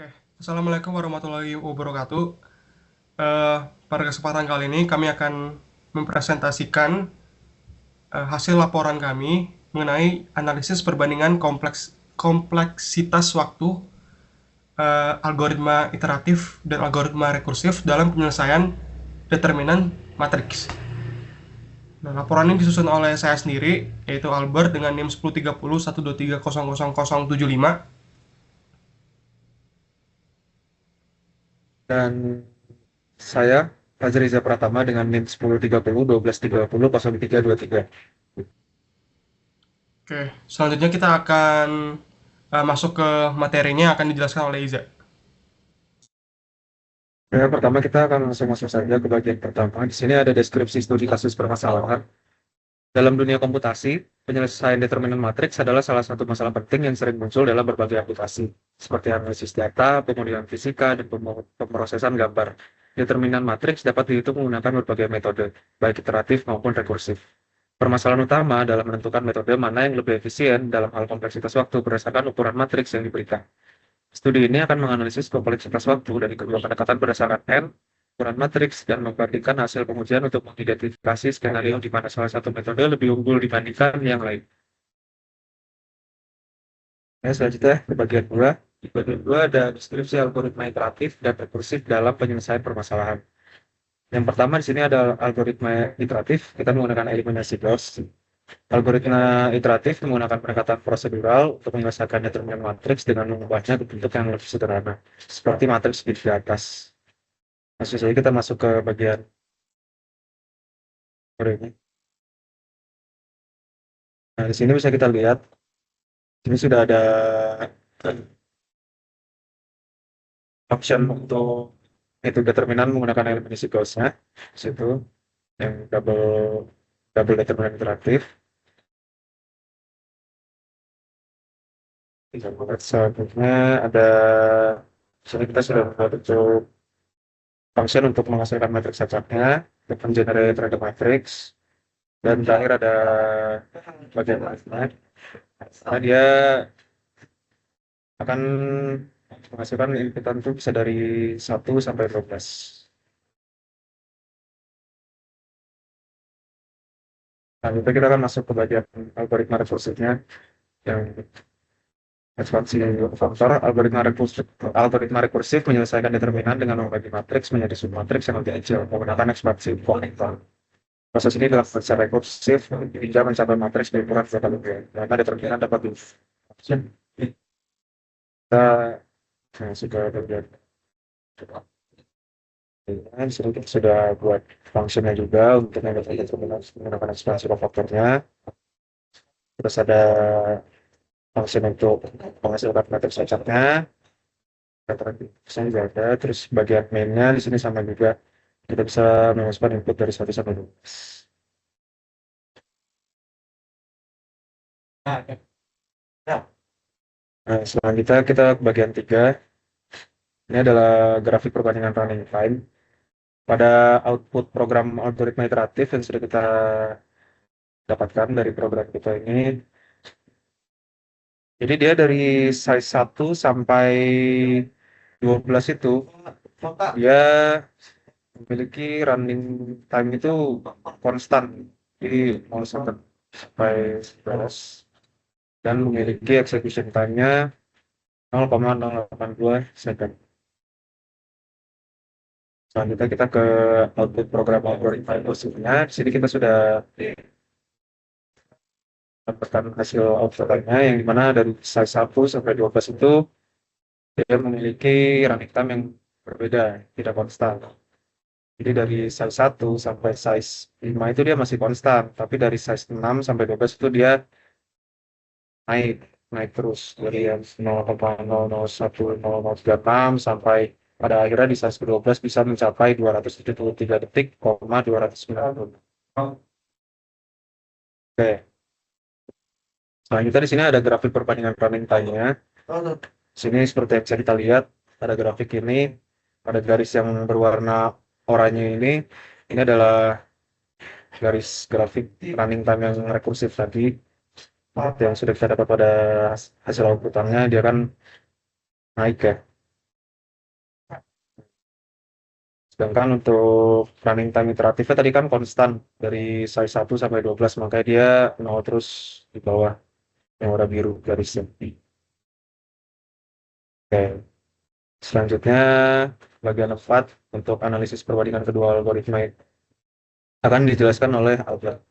Oke, Assalamualaikum warahmatullahi wabarakatuh. Eh, Pada kesempatan kali ini kami akan mempresentasikan hasil laporan kami mengenai analisis perbandingan kompleksitas waktu, algoritma iteratif dan algoritma rekursif dalam penyelesaian determinan matriks. Nah, laporan ini disusun oleh saya sendiri, yaitu Albert dengan NIM 103012300075. Dan saya Fajar Riza Pratama dengan NIM 1030 1230 0323. Oke, selanjutnya kita akan masuk ke materinya yang akan dijelaskan oleh Iza. Ya, pertama kita akan langsung masuk saja ke bagian pertama. Di sini ada deskripsi studi kasus permasalahan. Dalam dunia komputasi, penyelesaian determinan matriks adalah salah satu masalah penting yang sering muncul dalam berbagai aplikasi, seperti analisis data, pemulihan fisika, dan pemrosesan gambar. Determinan matriks dapat dihitung menggunakan berbagai metode, baik iteratif maupun rekursif. Permasalahan utama adalah menentukan metode mana yang lebih efisien dalam hal kompleksitas waktu berdasarkan ukuran matriks yang diberikan. Studi ini akan menganalisis kompleksitas waktu dari kedua pendekatan berdasarkan N, ukuran matriks, dan membandingkan hasil pengujian untuk mengidentifikasi skenario di mana salah satu metode lebih unggul dibandingkan yang lain. Selanjutnya, di bagian 2. Di bagian 2 ada deskripsi algoritma iteratif dan rekursif dalam penyelesaian permasalahan. Yang pertama di sini ada algoritma iteratif, kita menggunakan eliminasi loss. Algoritma iteratif menggunakan pendekatan prosedural untuk menyelesaikan determinan matriks dengan mengubahnya ke bentuk yang lebih sederhana, seperti matriks di atas. Langsung saja kita masuk ke bagian ini. Nah, di sini bisa kita lihat, ini sudah ada option untuk itu determinan menggunakan eliminasi Gauss-nya, di situ yang double double determinan iteratif. Selanjutnya ada di sini kita sudah membuat untuk function untuk menghasilkan matriks acaknya, untuk generate random matrix, dan terakhir ada bagian life. Nah, dia akan menghasilkan inputan itu bisa dari 1 sampai 12. Nah, itu kita akan masuk ke bagian algoritma rekursifnya yang ekspansi faktor. Algoritma rekursif menyelesaikan determinan dengan membagi matriks menjadi submatriks yang lebih kecil menggunakan ekspansi faktor. Proses ini dilakukan secara rekursif hingga mencapai matriks berukuran dua kali dua. Karena determinan dapat kita sudah bagian. Di sini kita sudah buat fungsinya juga untuk mendapatkan determinan menggunakan ekspansi faktornya. Terus ada fungsi untuk menghasilkan matriks acaknya. Saya juga ada. Terus bagian mainnya di sini sama juga. Kita bisa memasukkan input dari 1 sampai 12. Nah, selanjutnya kita ke bagian 3. Ini adalah grafik perbandingan running time. Pada output program algoritma iteratif yang sudah kita dapatkan dari program kita ini. Jadi dia dari size 1 sampai 12 itu, dia memiliki running time itu konstan. Jadi 0 sampai 11. Dan memiliki execution time-nya 0,082 second. Selanjutnya kita ke output program algoritma impulsifnya. Di sini kita sudah dapatkan hasil output-nya yang dimana dari size 1 sampai 12 itu dia memiliki running time yang berbeda, tidak konstan. Jadi dari size 1 sampai size 5 itu dia masih konstan, tapi dari size 6 sampai 12 itu dia naik, naik terus dari yang 0,0010036 sampai pada akhirnya di size ke-12 bisa mencapai 273 detik, 290. Oke. Selanjutnya di sini ada grafik perbandingan running time-nya. Di sini seperti yang bisa kita lihat, ada grafik ini, ada garis yang berwarna oranye ini adalah garis grafik running time yang rekursif tadi. Yang sudah kita dapat pada hasil outputannya, dia kan naik ya. Sedangkan untuk running time iteratifnya tadi kan konstan dari size 1 sampai 12, makanya dia 0 terus di bawah yang warna biru garisnya. Oke, selanjutnya bagian 4 untuk analisis perbandingan kedua algoritma akan dijelaskan oleh Albert.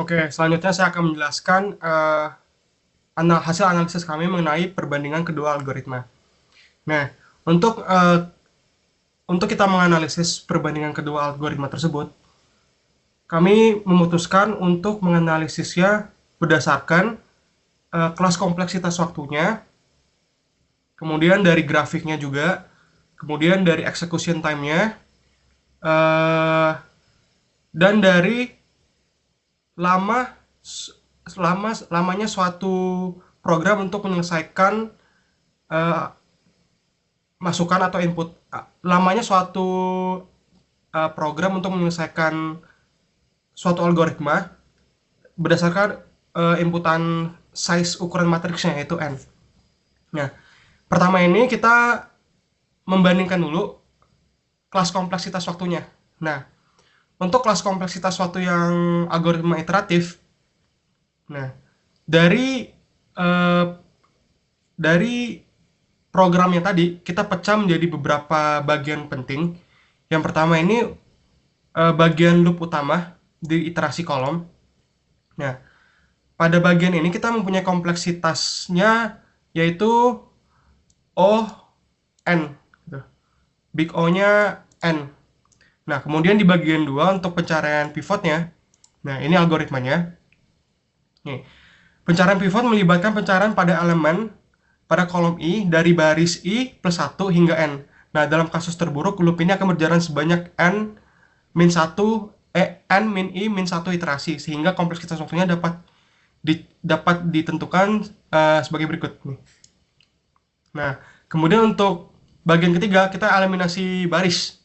Oke, selanjutnya saya akan menjelaskan hasil analisis kami mengenai perbandingan kedua algoritma. Nah, untuk kita menganalisis perbandingan kedua algoritma tersebut, kami memutuskan untuk menganalisisnya berdasarkan kelas kompleksitas waktunya, kemudian dari grafiknya juga, kemudian dari execution time-nya, dan dari lamanya suatu program untuk menyelesaikan masukan atau input, lamanya suatu program untuk menyelesaikan suatu algoritma berdasarkan inputan size ukuran matriksnya, yaitu n. Nah, pertama ini kita membandingkan dulu kelas kompleksitas waktunya. Nah, untuk kelas kompleksitas waktu yang algoritma iteratif, nah dari programnya tadi kita pecah menjadi beberapa bagian penting. Yang pertama ini bagian loop utama di iterasi kolom. Nah, pada bagian ini kita mempunyai kompleksitasnya yaitu O n, gitu. Big O-nya n. Nah, kemudian di bagian 2 untuk pencarian pivotnya. Nah, ini algoritmanya. Nih, pencarian pivot melibatkan pencarian pada elemen pada kolom I dari baris I plus 1 hingga n. Nah, dalam kasus terburuk, loop ini akan berjalan sebanyak n min I min 1 iterasi, sehingga kompleksitas waktunya dapat ditentukan sebagai berikut. Nah, kemudian untuk bagian ketiga, kita eliminasi baris.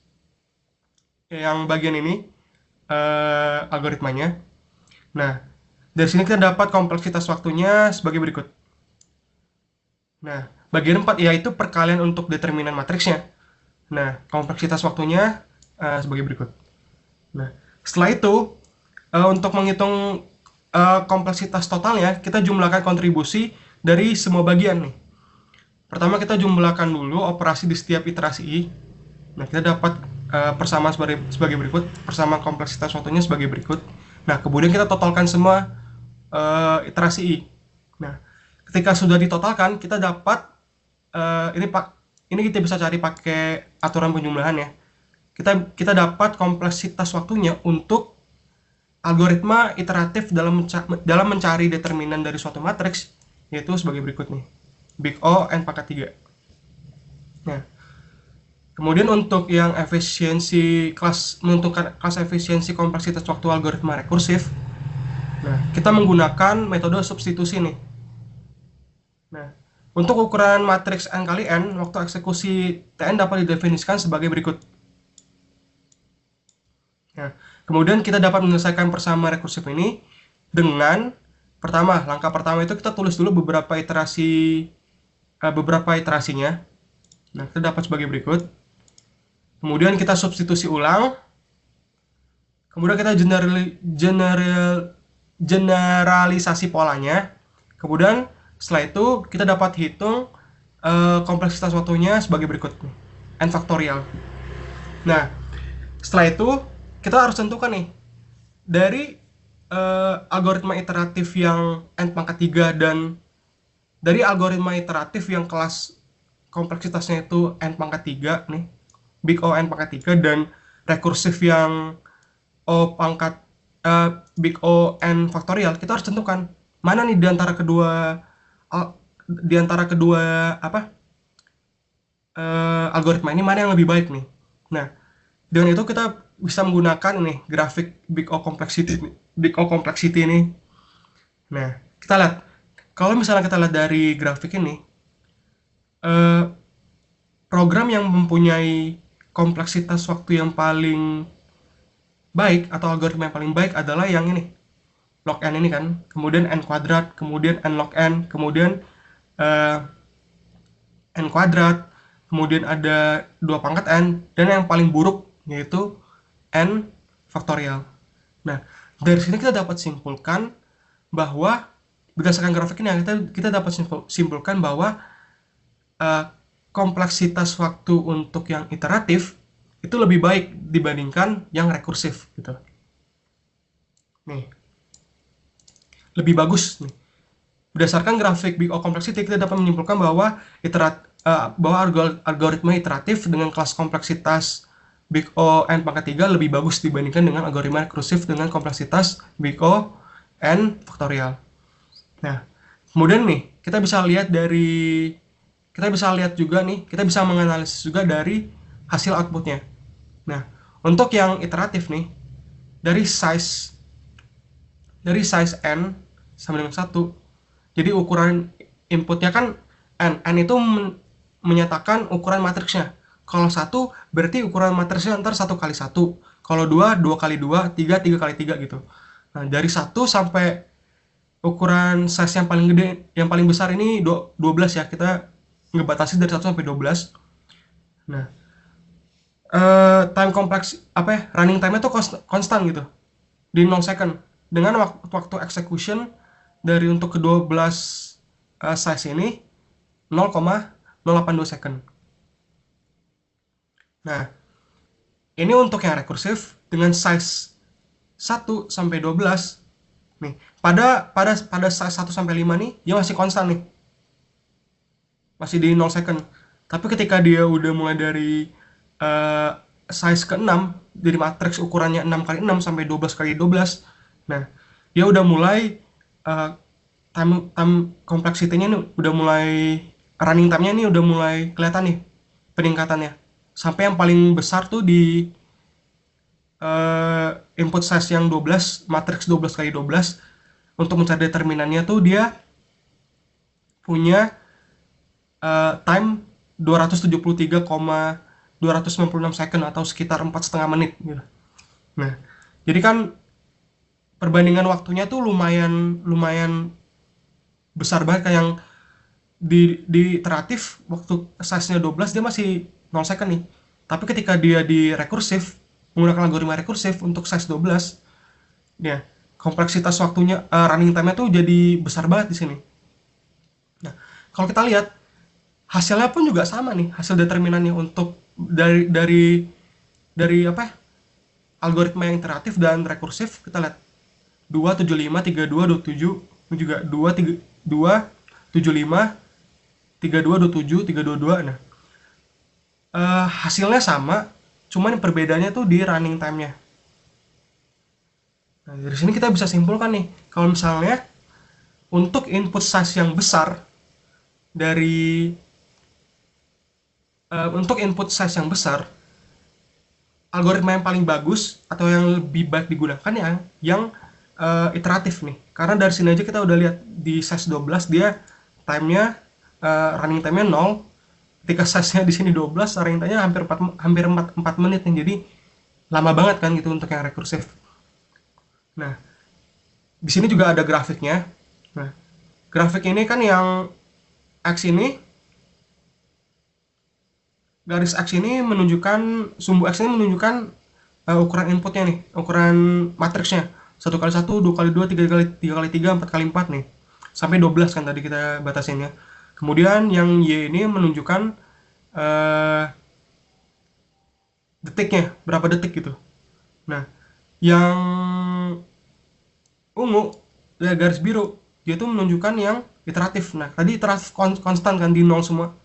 Yang bagian ini algoritmanya. Nah, dari sini kita dapat kompleksitas waktunya sebagai berikut. Nah, bagian 4 yaitu perkalian untuk determinan matriksnya. Nah, kompleksitas waktunya sebagai berikut. Nah, setelah itu untuk menghitung kompleksitas totalnya, kita jumlahkan kontribusi dari semua bagian nih. Pertama kita jumlahkan dulu operasi di setiap iterasi I. Nah, kita dapat persamaan sebagai berikut, persamaan kompleksitas waktunya sebagai berikut. Nah, kemudian kita totalkan semua iterasi I. Nah, ketika sudah ditotalkan, kita dapat ini kita bisa cari pakai aturan penjumlahan ya. Kita dapat kompleksitas waktunya untuk algoritma iteratif dalam mencari determinan dari suatu matriks, yaitu sebagai berikut nih. Big O n pangkat 3. Nah, kemudian untuk yang menentukan kelas efisiensi kompleksitas waktu algoritma rekursif, nah kita menggunakan metode substitusi nih. Nah, untuk ukuran matriks n kali n, waktu eksekusi Tn dapat didefinisikan sebagai berikut. Nah, kemudian kita dapat menyelesaikan persamaan rekursif ini dengan langkah pertama itu kita tulis dulu beberapa iterasinya. Nah, kita dapat sebagai berikut. Kemudian kita substitusi ulang. Kemudian kita generalisasi polanya. Kemudian setelah itu kita dapat hitung kompleksitas waktunya sebagai berikut, n faktorial. Nah, setelah itu kita harus tentukan nih dari algoritma iteratif yang n pangkat 3 dan dari algoritma iteratif yang kelas kompleksitasnya itu n pangkat 3 nih, big O n pangkat 3, dan rekursif yang big O n faktorial, kita harus tentukan mana nih di antara kedua algoritma ini mana yang lebih baik nih. Nah, dengan itu kita bisa menggunakan nih grafik big O complexity ini. Nah, kita lihat kalau misalnya kita lihat dari grafik ini, program yang mempunyai kompleksitas waktu yang paling baik atau algoritma yang paling baik adalah yang ini, log n ini kan, kemudian n kuadrat, kemudian n log n, kemudian n kuadrat, kemudian ada 2 pangkat n, dan yang paling buruk yaitu n faktorial. Nah, dari sini kita dapat simpulkan bahwa berdasarkan grafik ini kita dapat simpulkan bahwa kompleksitas waktu untuk yang iteratif itu lebih baik dibandingkan yang rekursif gitu. Nih, lebih bagus nih. Berdasarkan grafik Big O complexity, kita dapat menyimpulkan bahwa algoritma iteratif dengan kelas kompleksitas Big O n pangkat 3 lebih bagus dibandingkan dengan algoritma rekursif dengan kompleksitas Big O n faktorial. Nah, kemudian nih kita bisa lihat juga nih, kita bisa menganalisis juga dari hasil outputnya. Nah, untuk yang iteratif nih, dari size n sama dengan 1, jadi ukuran inputnya kan n itu menyatakan ukuran matriksnya. Kalau 1 berarti ukuran matriksnya ntar 1 kali 1, kalau 2, 2 kali 2, 3, 3 kali 3 gitu. Nah, dari 1 sampai ukuran size yang paling gede, yang paling besar ini 12 ya, kita ngebatasi dari 1 sampai 12. Nah, time kompleks running time-nya tuh konstan gitu, di 0 second, dengan waktu execution dari untuk ke-12 size ini 0,082 second. Nah, ini untuk yang rekursif dengan size 1 sampai 12 nih. Pada size 1 sampai 5 nih dia masih konstan nih. Masih di 0 second. Tapi ketika dia udah mulai dari size ke-6, dari matriks ukurannya 6 kali 6 sampai 12 kali 12. Nah, dia udah mulai time complexity-nya ini udah mulai, running time-nya ini udah mulai kelihatan nih peningkatannya. Sampai yang paling besar tuh di input size yang 12, matriks 12 kali 12, untuk mencari determinannya tuh dia punya time 273,296 second atau sekitar 4,5 menit gitu. Nah, jadi kan perbandingan waktunya tuh lumayan besar banget. Kayak yang di iteratif waktu size-nya 12 dia masih 0 second nih. Tapi ketika dia di rekursif menggunakan algoritma rekursif untuk size 12, ya kompleksitas waktunya, running time-nya tuh jadi besar banget di sini. Nah, kalau kita lihat hasilnya pun juga sama nih, hasil determinannya untuk dari algoritma yang iteratif dan rekursif. Kita lihat 275, 32, 27, juga 2, 75, 32, 27, 322. Nah, hasilnya sama, cuman perbedaannya tuh di running time-nya. Nah, dari sini kita bisa simpulkan nih, kalau misalnya untuk input size yang besar algoritma yang paling bagus atau yang lebih baik digunakan yang iteratif nih. Karena dari sini aja kita udah lihat di size 12 dia time-nya, running time-nya 0. Ketika size-nya di sini 12, running time-nya hampir 4 menit nih. Jadi lama banget kan gitu untuk yang rekursif. Nah, di sini juga ada grafiknya. Nah, grafik ini kan yang X ini, garis X ini menunjukkan, sumbu X ini menunjukkan ukuran inputnya nih, ukuran matriksnya. 1 kali 1, 2 kali 2, 3 kali 3, 4 kali 4 nih. Sampai 12 kan tadi kita batasinnya. Kemudian yang Y ini menunjukkan detiknya, berapa detik gitu. Nah, yang ungu, ya garis biru, dia tuh menunjukkan yang iteratif. Nah, tadi iteratif konstan kan, di 0 semua.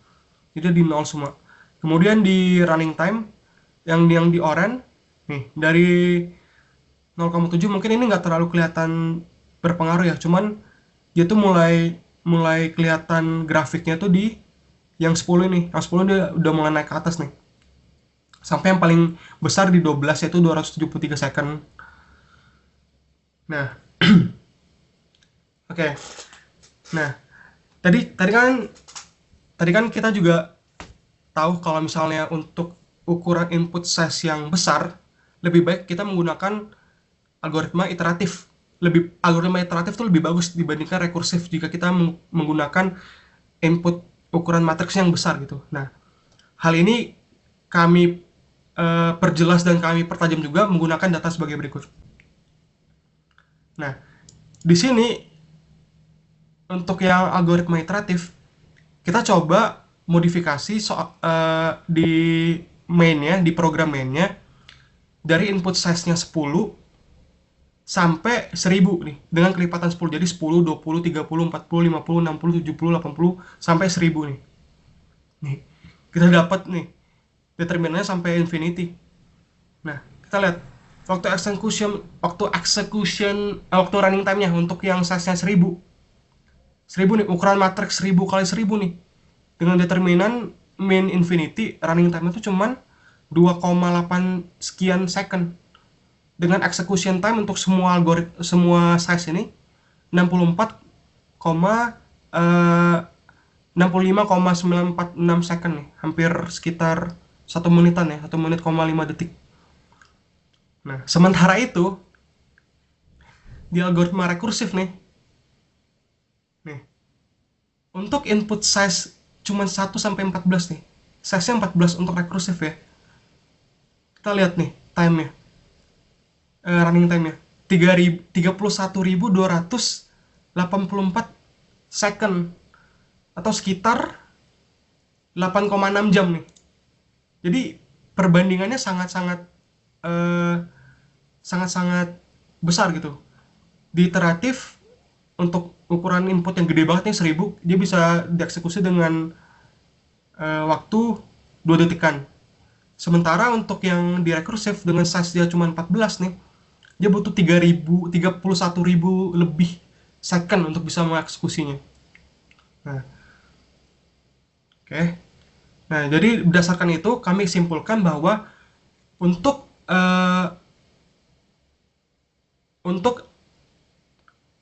Jadi di 0 semua. Kemudian di running time, yang di oranye, nih, dari 0,7 mungkin ini nggak terlalu kelihatan berpengaruh ya, cuman dia tuh mulai kelihatan grafiknya tuh di yang 10 ini. Yang 10 dia udah mulai naik ke atas nih. Sampai yang paling besar di 12 yaitu 273 second. Nah, oke. Nah, tadi kan kita juga tahu kalau misalnya untuk ukuran input size yang besar, lebih baik kita menggunakan algoritma iteratif. Algoritma iteratif itu lebih bagus dibandingkan rekursif jika kita menggunakan input ukuran matriks yang besar gitu. Nah, Hal ini kami perjelas dan kami pertajam juga menggunakan data sebagai berikut. Nah, di sini untuk yang algoritma iteratif, kita coba modifikasi di mainnya, di program mainnya, dari input size-nya 10 sampai 1000 nih, dengan kelipatan 10. Jadi 10, 20, 30, 40, 50, 60, 70, 80, sampai 1000 nih. Nih, kita dapat nih determinannya sampai infinity. Nah, kita lihat waktu running time-nya untuk yang size-nya 1000 nih, ukuran matriks 1000 kali 1000 nih, dengan determinan min infinity, running time itu cuman 2,8 sekian second, dengan execution time untuk semua size ini 64, 65,946 second nih, hampir sekitar 1 menitan ya, 1 menit, 5 detik. Nah, sementara itu di algoritma rekursif nih, untuk input size cuma 1 sampai 14 nih. Size-nya 14 untuk rekursif ya. Kita lihat nih time-nya. Running time-nya. 31.284 second, atau sekitar 8,6 jam nih. Jadi perbandingannya sangat-sangat besar gitu. Di iteratif, untuk ukuran input yang gede banget nih 1000, dia bisa dieksekusi dengan waktu 2 detikan. Sementara untuk yang di rekursif dengan size dia cuma 14 nih, dia butuh 31.000 lebih second untuk bisa mengeksekusinya. Nah, oke. Nah, jadi berdasarkan itu kami simpulkan bahwa untuk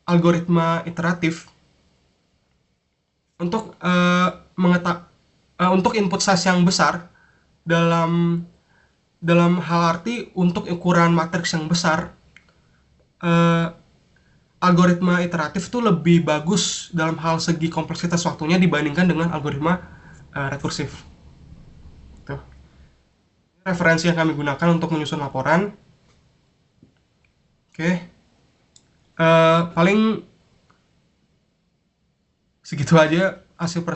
algoritma iteratif, untuk untuk input size yang besar, dalam hal arti untuk ukuran matriks yang besar, algoritma iteratif itu lebih bagus dalam hal segi kompleksitas waktunya dibandingkan dengan algoritma rekursif. Tuh. Referensi yang kami gunakan untuk menyusun laporan. Oke. Paling segitu aja hasil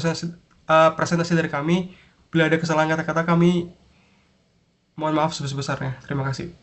presentasi dari kami. Bila ada kesalahan kata-kata, kami mohon maaf sebesar-besarnya. Terima kasih.